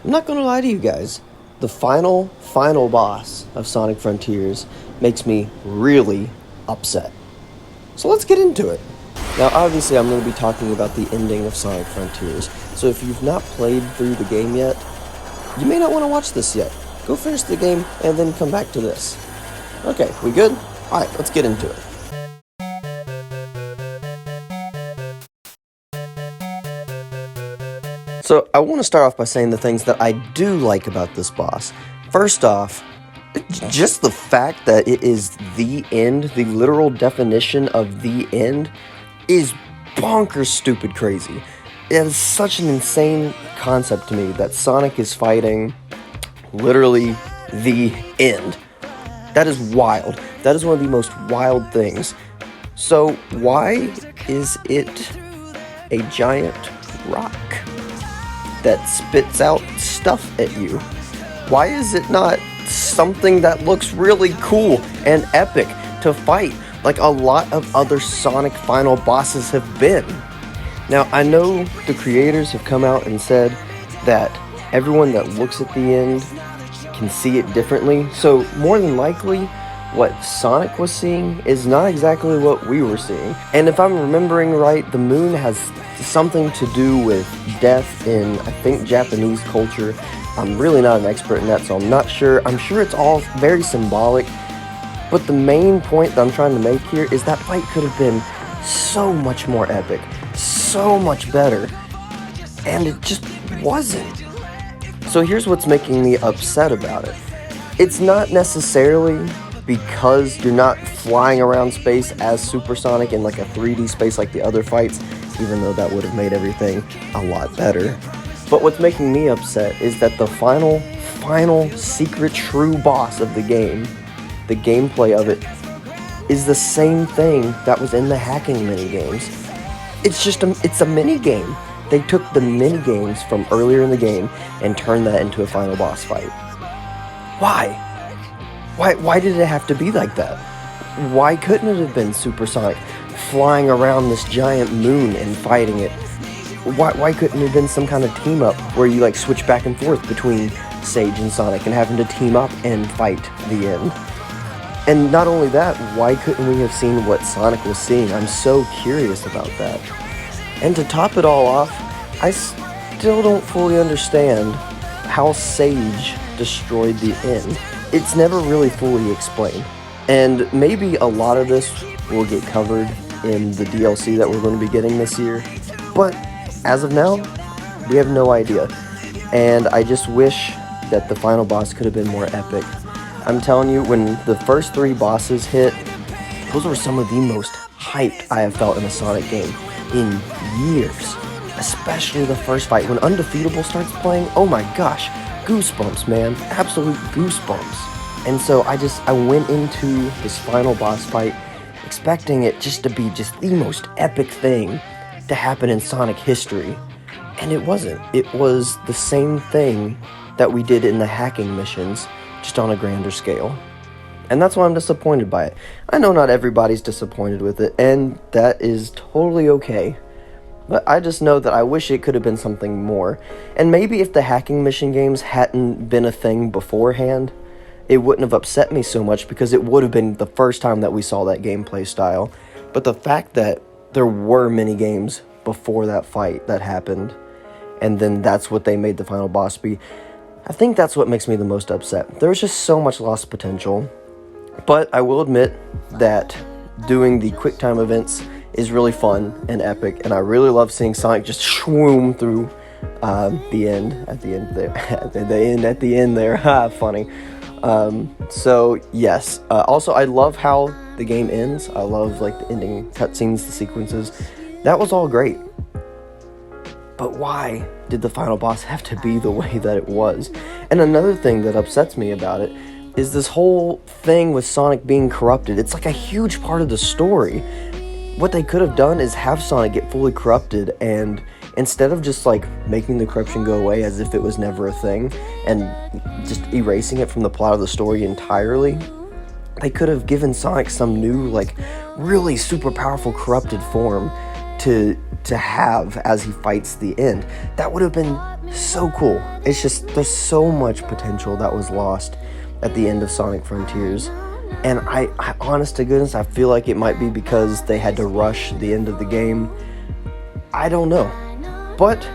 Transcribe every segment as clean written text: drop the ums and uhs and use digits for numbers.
I'm not gonna lie to you guys. The final boss of Sonic Frontiers makes me really upset. So let's get into it. Now, obviously, I'm going to be talking about the ending of Sonic Frontiers. So if you've not played through the game yet, you may not want to watch this yet. Go finish the game and then come back to this. Okay, we good? Alright, let's get into it. So I want to start off by saying the things that I do like about this boss. First off, just the fact that it is the end, the literal definition of the end, is bonkers stupid crazy. It is such an insane concept to me that Sonic is fighting literally the end. That is wild. That is one of the most wild things. So why is it a giant rock that spits out stuff at you? Why is it not something that looks really cool and epic to fight like a lot of other Sonic final bosses have been? Now, I know the creators have come out and said that everyone that looks at the end can see it differently, so more than likely what Sonic was seeing is not exactly what we were seeing. And if I'm remembering right, the moon has something to do with death in, I think, Japanese culture. I'm really not an expert in that, so I'm not sure. I'm sure it's all very symbolic, but the main point that I'm trying to make here is that fight could have been so much more epic, so much better, and it just wasn't. So here's what's making me upset about it. It's not necessarily because you're not flying around space as Supersonic in like a 3D space like the other fights, even though that would have made everything a lot better. But what's making me upset is that the final secret true boss of the game, the gameplay of it, is the same thing that was in the hacking minigames. It's a minigame. They took the minigames from earlier in the game and turned that into a final boss fight. Why? Why did it have to be like that? Why couldn't it have been Supersonic flying around this giant moon and fighting it? Why couldn't it have been some kind of team up where you like switch back and forth between Sage and Sonic and having to team up and fight the end? And not only that, why couldn't we have seen what Sonic was seeing? I'm so curious about that. And to top it all off, I still don't fully understand how Sage destroyed the end. It's never really fully explained. And maybe a lot of this will get covered in the DLC that we're going to be getting this year. But as of now, we have no idea. And I just wish that the final boss could have been more epic. I'm telling you, when the first 3 bosses hit, those were some of the most hyped I have felt in a Sonic game in years. Especially the first fight. When Undefeatable starts playing, oh my gosh, goosebumps, man. Absolute goosebumps. And so I went into this final boss fight expecting it just to be just the most epic thing to happen in Sonic history. And it wasn't. It was the same thing that we did in the hacking missions, just on a grander scale. And that's why I'm disappointed by it. I know not everybody's disappointed with it, and that is totally okay. But I just know that I wish it could have been something more. And maybe if the hacking mission games hadn't been a thing beforehand, it wouldn't have upset me so much because it would have been the first time that we saw that gameplay style. But the fact that there were mini games before that fight that happened, and then that's what they made the final boss be, I think that's what makes me the most upset. There's just so much lost potential. But I will admit that doing the quick time events is really fun and epic, and I really love seeing Sonic just swoom through the end at the end there. Ha, funny. So yes. Also, I love how the game ends. I love like the ending cutscenes, the sequences. That was all great. But why did the final boss have to be the way that it was? And another thing that upsets me about it is this whole thing with Sonic being corrupted. It's like a huge part of the story. What they could have done is have Sonic get fully corrupted, and instead of just like making the corruption go away as if it was never a thing and just erasing it from the plot of the story entirely, they could have given Sonic some new, like, really super powerful corrupted form to have as he fights the end. That would have been so cool. It's just, there's so much potential that was lost at the end of Sonic Frontiers. And I honest to goodness, I feel like it might be because they had to rush the end of the game. I don't know. But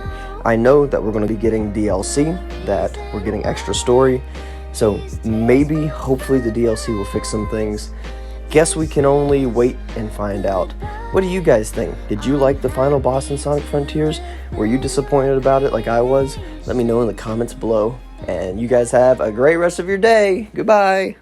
I know that we're going to be getting DLC, that we're getting extra story. So maybe, hopefully the DLC will fix some things. Guess we can only wait and find out. What do you guys think? Did you like the final boss in Sonic Frontiers? Were you disappointed about it like I was? Let me know in the comments below. And you guys have a great rest of your day. Goodbye.